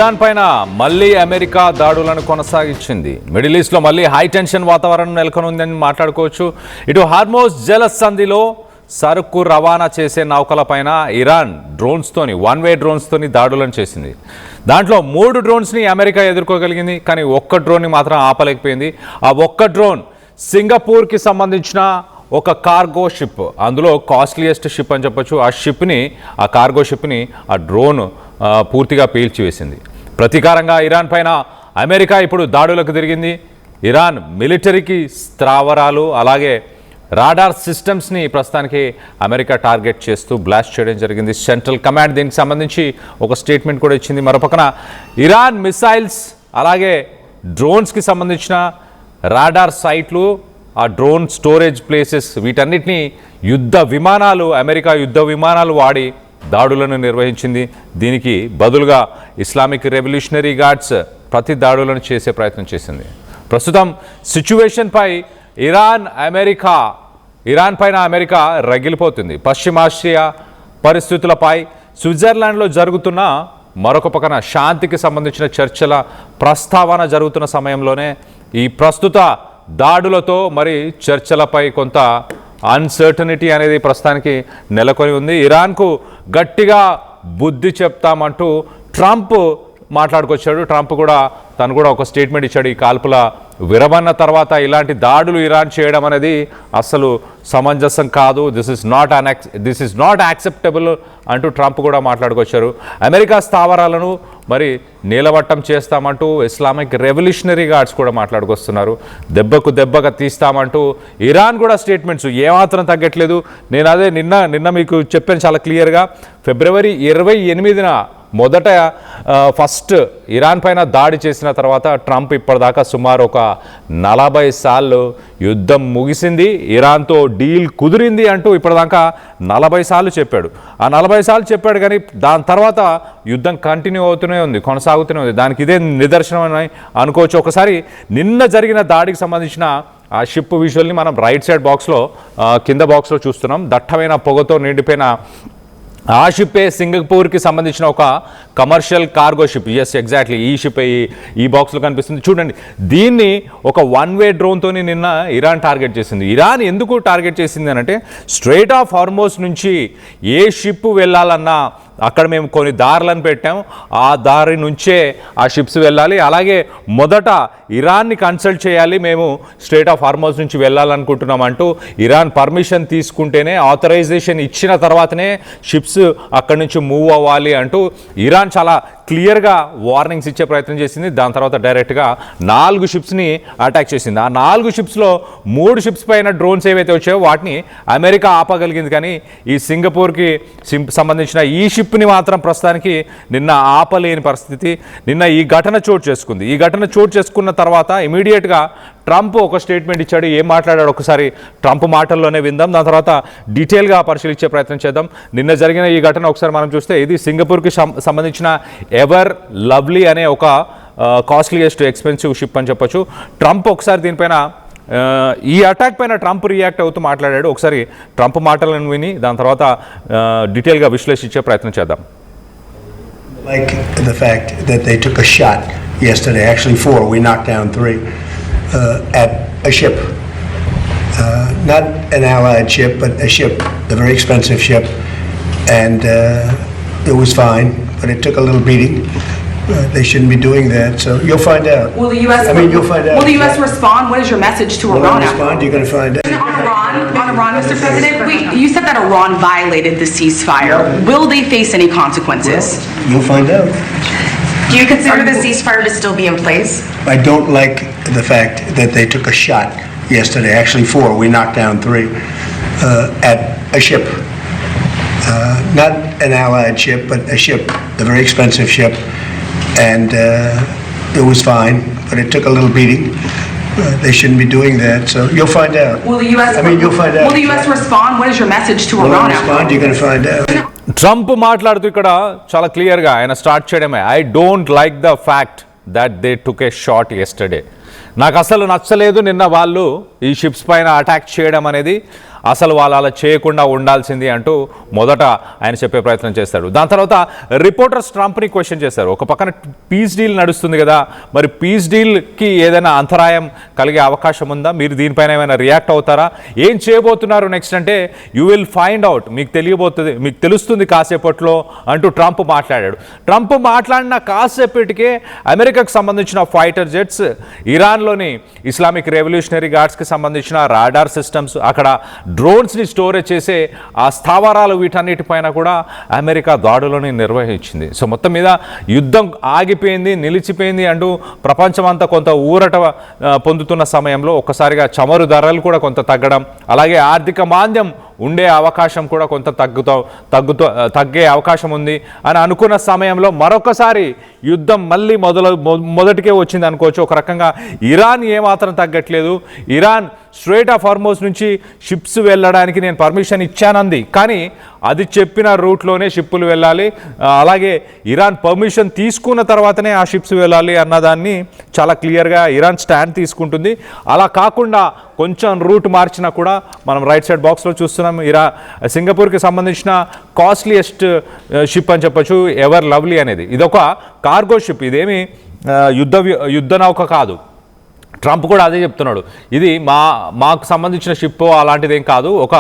Iran పైన మళ్ళీ America దాడులను కొనసాగించింది. మిడిల్ ఈస్ట్లో మళ్ళీ హై టెన్షన్ వాతావరణం నెలకొనుందని మాట్లాడుకోవచ్చు. ఇటు హార్మోజ్ జలసంధిలో సరుకు రవాణా చేసే నౌకలపైన ఇరాన్ డ్రోన్స్తోని వన్-వే డ్రోన్స్తోని దాడులను చేసింది. దాంట్లో 3 డ్రోన్స్ని అమెరికా ఎదుర్కోగలిగింది, కానీ ఒక్క డ్రోన్ని మాత్రం ఆపలేకపోయింది. ఆ ఒక్క డ్రోన్ సింగపూర్కి సంబంధించిన ఒక కార్గో షిప్, అందులో కాస్ట్లీయెస్ట్ షిప్ అని చెప్పొచ్చు. ఆ కార్గో షిప్ని ఆ డ్రోన్ పూర్తిగా పీల్చివేసింది. ప్రతీకారంగా ఇరాన్ పైన అమెరికా ఇప్పుడు దాడులకు తిరిగింది. ఇరాన్ మిలిటరీకి స్థావరాలు అలాగే రాడార్ సిస్టమ్స్ని ప్రస్తుతానికి అమెరికా టార్గెట్ చేస్తూ బ్లాస్ట్ చేయడం జరిగింది. సెంట్రల్ కమాండ్ దీనికి సంబంధించి ఒక స్టేట్మెంట్ కూడా ఇచ్చింది. మరోపక్కన ఇరాన్ మిసైల్స్ అలాగే డ్రోన్స్కి సంబంధించిన రాడార్ సైట్లు, ఆ డ్రోన్ స్టోరేజ్ ప్లేసెస్, వీటన్నిటినీ అమెరికా యుద్ధ విమానాలు వాడి దాడులను నిర్వహించింది. దీనికి బదులుగా ఇస్లామిక్ రెవల్యూషనరీ గార్డ్స్ ప్రతి దాడులను చేసే ప్రయత్నం చేసింది. ప్రస్తుతం సిచ్యువేషన్పై ఇరాన్ పైన అమెరికా రగిలిపోతుంది. పశ్చిమాసియా పరిస్థితులపై స్విట్జర్లాండ్లో జరుగుతున్న మరొక పక్కన శాంతికి సంబంధించిన చర్చల ప్రస్తావన జరుగుతున్న సమయంలోనే ఈ ప్రస్తుత దాడులతో మరి చర్చలపై కొంత అన్సర్టనిటీ అనేది ప్రస్తుతానికి నెలకొని ఉంది. ఇరాన్కు గట్టిగా బుద్ధి చెప్తామంటూ ట్రంప్ మాట్లాడుకొచ్చాడు. ట్రంప్ తను కూడా ఒక స్టేట్మెంట్ ఇచ్చాడు. ఈ కాల్పుల విరమణ తర్వాత ఇలాంటి దాడులు ఇరాన్ చేయడం అనేది అసలు సమంజసం కాదు, దిస్ ఇస్ నాట్ యాక్సెప్టబుల్ అంటూ ట్రంప్ కూడా మాట్లాడుకొచ్చారు. అమెరికా స్థావరాలను మరి నీలవట్టం చేస్తామంటూ ఇస్లామిక్ రెవల్యూషనరీ గార్డ్స్ కూడా మాట్లాడుకొస్తున్నారు. దెబ్బగా తీస్తామంటూ ఇరాన్ కూడా స్టేట్మెంట్స్ ఏమాత్రం తగ్గట్లేదు. నేను అదే నిన్న మీకు చెప్పాను చాలా క్లియర్గా. ఫిబ్రవరి 28న ఫస్ట్ ఇరాన్ పైన దాడి చేసిన తర్వాత ట్రంప్ ఇప్పటిదాకా సుమారు ఒక 40 సార్లు యుద్ధం ముగిసింది, ఇరాన్తో డీల్ కుదిరింది అంటూ ఇప్పటిదాకా 40 సార్లు చెప్పాడు. ఆ 40 సార్లు చెప్పాడు, కానీ దాని తర్వాత యుద్ధం కంటిన్యూ కొనసాగుతూనే ఉంది. దానికి ఇదే నిదర్శనం అని అనుకోవచ్చు. ఒకసారి నిన్న జరిగిన దాడికి సంబంధించిన ఆ షిప్ విజువల్ని మనం రైట్ సైడ్ కింద బాక్స్లో చూస్తున్నాం. దట్టమైన పొగతో నిండిపోయిన ఆ షిప్పే సింగపూర్కి సంబంధించిన ఒక commercial cargo ship. Yes, exactly ఈ షిప్ ఈ బాక్స్లో కనిపిస్తుంది చూడండి. దీన్ని ఒక వన్-వే డ్రోన్తో నిన్న ఇరాన్ టార్గెట్ చేసింది. ఇరాన్ ఎందుకు టార్గెట్ చేసింది అంటే, స్ట్రైట్ ఆఫ్ హార్మోజ్ నుంచి ఏ షిప్ వెళ్ళాలన్నా అక్కడ మేము కొన్ని దారులను పెట్టాం, ఆ దారి నుంచే ఆ షిప్స్ వెళ్ళాలి. అలాగే మొదట ఇరాన్ని కన్సల్ట్ చేయాలి, మేము స్ట్రైట్ ఆఫ్ హార్మోజ్ నుంచి వెళ్ళాలనుకుంటున్నాం అంటూ ఇరాన్ పర్మిషన్ తీసుకుంటేనే, ఆథరైజేషన్ ఇచ్చిన తర్వాతనే షిప్స్ అక్కడి నుంచి మూవ్ అవ్వాలి అంటూ ఇరాన్ చాలా క్లియర్గా వార్నింగ్స్ ఇచ్చే ప్రయత్నం చేసింది. దాని తర్వాత డైరెక్ట్గా 4 షిప్స్ని అటాక్ చేసింది. ఆ 4 షిప్స్లో 3 షిప్స్ పైన డ్రోన్స్ ఏవైతే వచ్చాయో వాటిని అమెరికా ఆపగలిగింది, కానీ ఈ సింగపూర్కి సంబంధించిన ఈ షిప్ని మాత్రం ప్రస్తుతానికి నిన్న ఆపలేని పరిస్థితి. నిన్న ఈ ఘటన చోటు చేసుకుంది. ఈ ఘటన చోటు చేసుకున్న తర్వాత ఇమీడియట్గా ట్రంప్ ఒక స్టేట్మెంట్ ఇచ్చాడు. ఏం మాట్లాడాడు ఒకసారి ట్రంప్ మాటల్లోనే విందాం, దాని తర్వాత డీటెయిల్గా పరిశీలించే ప్రయత్నం చేద్దాం. నిన్న జరిగిన ఈ ఘటన ఒకసారి మనం చూస్తే, ఇది సింగపూర్కి సంబంధించిన ఎవర్ లవ్లీ అనే ఒక కాస్ట్లీయెస్ట్ ఎక్స్పెన్సివ్ షిప్ అని చెప్పొచ్చు. ట్రంప్ ఒకసారి దీనిపైన ఈ అటాక్ పైన ట్రంప్ రియాక్ట్ అవుతూ మాట్లాడాడు. ఒకసారి ట్రంప్ మాటలను విని దాని తర్వాత డీటెయిల్గా విశ్లేషించే ప్రయత్నం చేద్దాం. Like the fact that they took a shot yesterday, actually 4, we knocked down 3 at a ship, not an allied ship, but a ship, a very expensive ship, and it was fine, but it took a little beating. They shouldn't be doing that, so you'll find out. Will the U.S. You'll find out. Will the U.S. respond? What is your message to Iran? Respond, you're going to find out. On Iran, Mr. President, you said that Iran violated the ceasefire. Will they face any consequences? Well, you'll find out. Do you consider the ceasefire to still be in place? I don't like the fact that they took a shot yesterday, actually 4, we knocked down 3 at a ship, not an allied ship, but a ship, a very expensive ship, and it was fine, but it took a little beating. They shouldn't be doing that, so you'll find out. Will the U.S. You'll find out. Will the U.S. respond? What is your message to Iran? Respond, you're going to find out. Trump మాట్లాడుతూ ఇక్కడ చాలా క్లియర్గా ఆయన start చేయడమే, I don't like the fact that they took A shot yesterday. నాకు అసలు నచ్చలేదు నిన్న వాళ్ళు ఈ షిప్స్ పైన అటాక్ చేయడం అనేది. అసలు వాళ్ళు అలా చేయకుండా ఉండాల్సింది అంటూ మొదట ఆయన చెప్పే ప్రయత్నం చేస్తాడు. దాని తర్వాత రిపోర్టర్స్ ట్రంప్ని క్వశ్చన్ చేశారు. ఒక పక్కన పీస్ డీల్ నడుస్తుంది కదా, మరి పీస్ డీల్కి ఏదైనా అంతరాయం కలిగే అవకాశం ఉందా, మీరు దీనిపైన ఏమైనా రియాక్ట్ అవుతారా, ఏం చేయబోతున్నారు నెక్స్ట్ అంటే యూ విల్ ఫైండ్ అవుట్, మీకు తెలియబోతుంది, మీకు తెలుస్తుంది కాసేపట్లో అంటూ ట్రంప్ మాట్లాడాడు. ట్రంప్ మాట్లాడిన కాసేపటికే అమెరికాకు సంబంధించిన ఫైటర్ జెట్స్, ఇరాన్లోని ఇస్లామిక్ రెవల్యూషనరీ గార్డ్స్కి సంబంధించిన రాడార్ సిస్టమ్స్, అక్కడ డ్రోన్స్ని స్టోరేజ్ చేసే ఆ స్థావరాలు, వీటన్నిటిపైన కూడా అమెరికా దాడులని నిర్వహించింది. సో మొత్తం మీద యుద్ధం ఆగిపోయింది, నిలిచిపోయింది అంటూ ప్రపంచమంతా కొంత ఊరట పొందుతున్న సమయంలో ఒక్కసారిగా చమురు ధరలు కూడా కొంత తగ్గడం, అలాగే ఆర్థిక మాంద్యం ఉండే అవకాశం కూడా కొంత తగ్గే అవకాశం ఉంది అని అనుకున్న సమయంలో మరొకసారి యుద్ధం మళ్ళీ మొదటికే వచ్చింది అనుకోవచ్చు. ఒక రకంగా ఇరాన్ ఏమాత్రం తగ్గట్లేదు. ఇరాన్ స్ట్రైట్ ఆఫ్ హార్మోజ్ నుంచి షిప్స్ వెళ్ళడానికి నేను పర్మిషన్ ఇచ్చానంది, కానీ అది చెప్పిన రూట్లోనే షిప్పులు వెళ్ళాలి, అలాగే ఇరాన్ పర్మిషన్ తీసుకున్న తర్వాతనే ఆ షిప్స్ వెళ్ళాలి అన్నదాన్ని చాలా క్లియర్గా ఇరాన్ స్టాండ్ తీసుకుంటుంది. అలా కాకుండా కొంచెం రూట్ మార్చినా కూడా మనం రైట్ సైడ్ బాక్స్లో చూస్తున్నాం, సింగపూర్కి సంబంధించిన కాస్ట్లీయెస్ట్ షిప్ అని చెప్పొచ్చు ఎవర్ లవ్లీ అనేది. ఇదొక కార్గో షిప్, ఇదేమి యుద్ధ నౌక కాదు. ట్రంప్ కూడా అదే చెప్తున్నాడు, ఇది మాకు సంబంధించిన షిప్ అలాంటిదేం కాదు, ఒక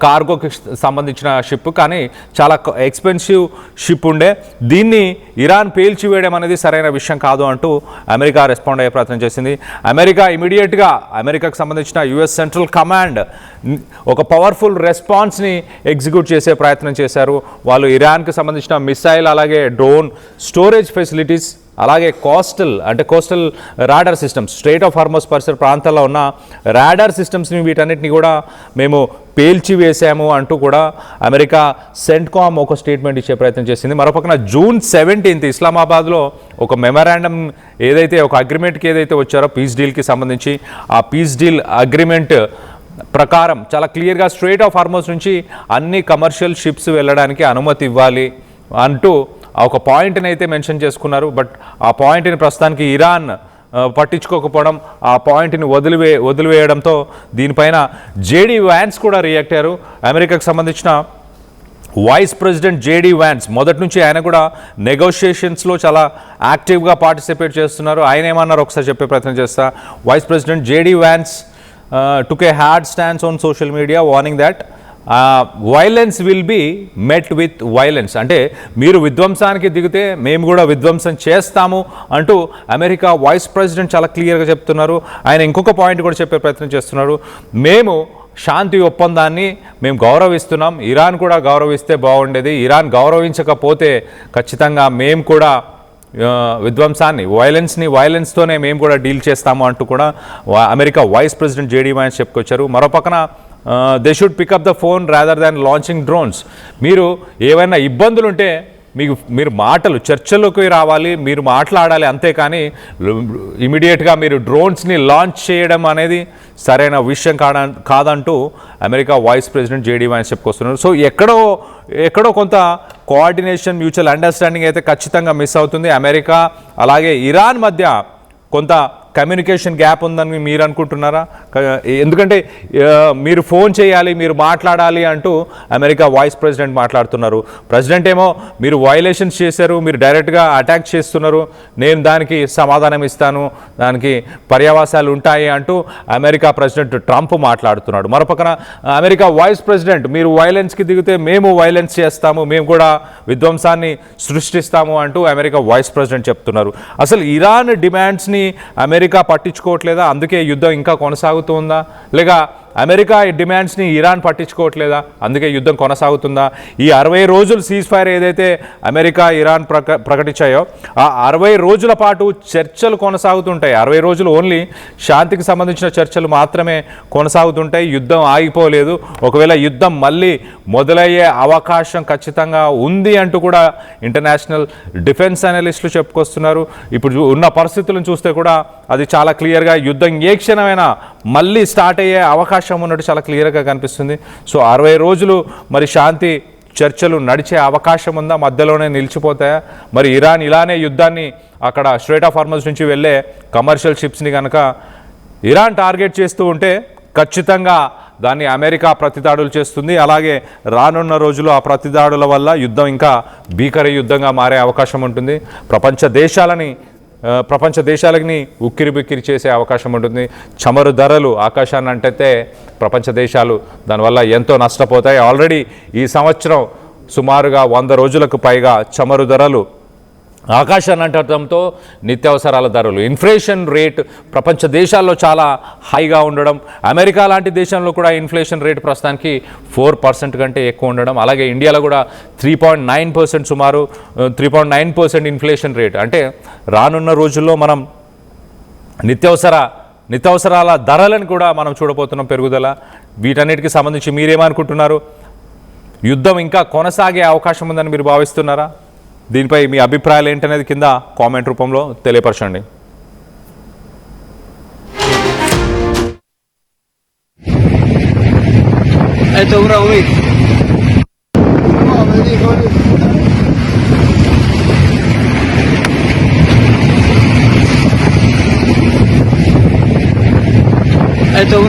కార్గోకి సంబంధించిన షిప్, కానీ చాలా ఎక్స్పెన్సివ్ షిప్ ఉండే, దీన్ని ఇరాన్ పేల్చివేయడం అనేది సరైన విషయం కాదు అంటూ అమెరికా రెస్పాండ్ అయ్యే ప్రయత్నం చేసింది. అమెరికా ఇమీడియట్గా అమెరికాకు సంబంధించిన యుఎస్ సెంట్రల్ కమాండ్ ఒక పవర్ఫుల్ రెస్పాన్స్ని ఎగ్జిక్యూట్ చేసే ప్రయత్నం చేశారు. వాళ్ళు ఇరాన్కి సంబంధించిన మిసైల్, అలాగే డ్రోన్ స్టోరేజ్ ఫెసిలిటీస్, అలాగే coastal radar systems, straight of Hormuz పరిసర ప్రాంతాల్లో ఉన్న రాడార్ సిస్టమ్స్ని వీటన్నిటిని కూడా మేము పేల్చివేశాము అంటూ కూడా అమెరికా సెంట్కామ్ ఒక స్టేట్మెంట్ ఇచ్చే ప్రయత్నం చేసింది. మరోపక్కన జూన్ 17 ఇస్లామాబాద్లో ఒక మెమరాండమ్ ఏదైతే, ఒక అగ్రిమెంట్కి ఏదైతే వచ్చారో పీస్ డీల్కి సంబంధించి, ఆ పీస్ డీల్ అగ్రిమెంట్ ప్రకారం చాలా క్లియర్గా స్ట్రైట్ ఆఫ్ హార్మోజ్ నుంచి అన్ని కమర్షియల్ షిప్స్ వెళ్ళడానికి అనుమతి ఇవ్వాలి అంటూ ఒక పాయింట్ని అయితే మెన్షన్ చేసుకున్నారు. బట్ ఆ పాయింట్ని ప్రస్తుతానికి ఇరాన్ పట్టించుకోకపోవడం, ఆ పాయింట్ని వదిలివేయడంతో దీనిపైన జేడీ వ్యాన్స్ కూడా రియాక్ట్ అయ్యారు. అమెరికాకు సంబంధించిన వైస్ ప్రెసిడెంట్ జేడీ వ్యాన్స్ మొదటి నుంచి ఆయన కూడా నెగోషియేషన్స్లో చాలా యాక్టివ్గా పార్టిసిపేట్ చేస్తున్నారు. ఆయన ఏమన్నారు ఒకసారి చెప్పే ప్రయత్నం చేస్తా. Vice president JD Vance took a hard stance on social media warning that violence will be met with violence, అంటే మీరు విధ్వంసానికి దిగితే మేము కూడా విధ్వంసం చేస్తాము అంటూ అమెరికా వైస్ ప్రెసిడెంట్ చాలా క్లియర్గా చెప్తున్నారు. ఆయన ఇంకొక పాయింట్ కూడా చెప్పే ప్రయత్నం చేస్తున్నారు, మేము శాంతి ఒప్పందాన్ని మేము గౌరవిస్తున్నాం, ఇరాన్ కూడా గౌరవిస్తే బాగుండేది, ఇరాన్ గౌరవించకపోతే ఖచ్చితంగా మేము కూడా విధ్వంసాన్ని, వైలెన్స్తోనే మేము కూడా డీల్ చేస్తాము అంటూ కూడా America vice president JD Vance చెప్పుకొచ్చారు. మరోపక్కన they should pick up the phone rather than launching drones, మీరు ఏవైనా ఇబ్బందులుంటే మీరు మాటలు చర్చలోకి రావాలి, మీరు మాట్లాడాలి, అంతేకాని ఇమీడియట్గా మీరు డ్రోన్స్ని లాంచ్ చేయడం అనేది సరైన విషయం కాదంటూ America vice president JD Vance చెప్పుకొస్తున్నారు. సో ఎక్కడో కొంత కోఆర్డినేషన్, మ్యూచువల్ అండర్స్టాండింగ్ అయితే ఖచ్చితంగా మిస్ అవుతుంది. అమెరికా అలాగే ఇరాన్ మధ్య కొంత కమ్యూనికేషన్ గ్యాప్ ఉందని మీరు అనుకుంటున్నారా? ఎందుకంటే మీరు ఫోన్ చేయాలి, మీరు మాట్లాడాలి అంటూ అమెరికా వైస్ ప్రెసిడెంట్ మాట్లాడుతున్నారు. ప్రెసిడెంట్ ఏమో మీరు వైలేషన్స్ చేశారు, మీరు డైరెక్ట్గా అటాక్ చేస్తున్నారు, నేను దానికి సమాధానం ఇస్తాను, దానికి పర్యవసాలు ఉంటాయి అంటూ అమెరికా ప్రెసిడెంట్ ట్రంప్ మాట్లాడుతున్నాడు. మరోపక్కన అమెరికా వైస్ ప్రెసిడెంట్ మీరు వైలెన్స్కి దిగితే మేము వైలెన్స్ చేస్తాము, మేము కూడా విధ్వంసాన్ని సృష్టిస్తాము అంటూ అమెరికా వైస్ ప్రెసిడెంట్ చెప్తున్నారు. అసలు ఇరాన్ డిమాండ్స్ని అమెరికా పట్టించుకోవట్లేదా, అందుకే యుద్ధం ఇంకా కొనసాగుతుందా, లేక అమెరికా డిమాండ్స్ని ఇరాన్ పట్టించుకోవట్లేదా, అందుకే యుద్ధం కొనసాగుతుందా? ఈ 60 రోజులు సీజ్ ఫైర్ ఏదైతే అమెరికా ఇరాన్ ప్రకటించాయో ఆ 60 రోజుల పాటు చర్చలు కొనసాగుతుంటాయి. 60 రోజులు ఓన్లీ శాంతికి సంబంధించిన చర్చలు మాత్రమే కొనసాగుతుంటాయి, యుద్ధం ఆగిపోలేదు. ఒకవేళ యుద్ధం మళ్ళీ మొదలయ్యే అవకాశం ఖచ్చితంగా ఉంది అంటూ కూడా ఇంటర్నేషనల్ డిఫెన్స్ అనలిస్టులు చెప్పుకొస్తున్నారు. ఇప్పుడు ఉన్న పరిస్థితులను చూస్తే కూడా అది చాలా క్లియర్గా యుద్ధం ఏ క్షణమైనా మళ్ళీ స్టార్ట్ అయ్యే అవకాశం ఉన్నట్టు చాలా క్లియర్గా కనిపిస్తుంది. సో 60 రోజులు మరి శాంతి చర్చలు నడిచే అవకాశం ఉందా, మధ్యలోనే నిలిచిపోతాయా? మరి ఇరాన్ ఇలానే యుద్ధాన్ని అక్కడ స్ట్రైట్ ఆఫ్ హార్మోజ్ నుంచి వెళ్ళే కమర్షియల్ షిప్స్ని కనుక ఇరాన్ టార్గెట్ చేస్తూ ఉంటే ఖచ్చితంగా దాన్ని అమెరికా ప్రతిదాడులు చేస్తుంది. అలాగే రానున్న రోజుల్లో ఆ ప్రతిదాడుల వల్ల యుద్ధం ఇంకా భీకర యుద్ధంగా మారే అవకాశం ఉంటుంది. ప్రపంచ దేశాలని ఉక్కిరి బిక్కిరి చేసే అవకాశం ఉంటుంది. చమురు ధరలు ఆకాశాన్ని అంటైతే ప్రపంచ దేశాలు దానివల్ల ఎంతో నష్టపోతాయి. ఆల్రెడీ ఈ సంవత్సరం సుమారుగా 100 రోజులకు పైగా చమురు ధరలు ఆకాశాన్ని అంటడంతో నిత్యావసరాల ధరలు ఇన్ఫ్లేషన్ రేట్ ప్రపంచ దేశాల్లో చాలా హైగా ఉండడం, అమెరికా లాంటి దేశంలో కూడా ఇన్ఫ్లేషన్ రేట్ ప్రస్తుతానికి 4% కంటే ఎక్కువ ఉండడం, అలాగే ఇండియాలో కూడా 3.9% సుమారు 3.9% ఇన్ఫ్లేషన్ రేట్. అంటే రానున్న రోజుల్లో మనం నిత్యావసరాల ధరలను కూడా మనం చూడబోతున్నాం పెరుగుదల. వీటన్నిటికీ సంబంధించి మీరేమనుకుంటున్నారు? యుద్ధం ఇంకా కొనసాగే అవకాశం ఉందని మీరు భావిస్తున్నారా? దీనిపై మీ అభిప్రాయాలు ఏంటనేది కింద కామెంట్ రూపంలో తెలియపరచండి. Aí, tô gravando.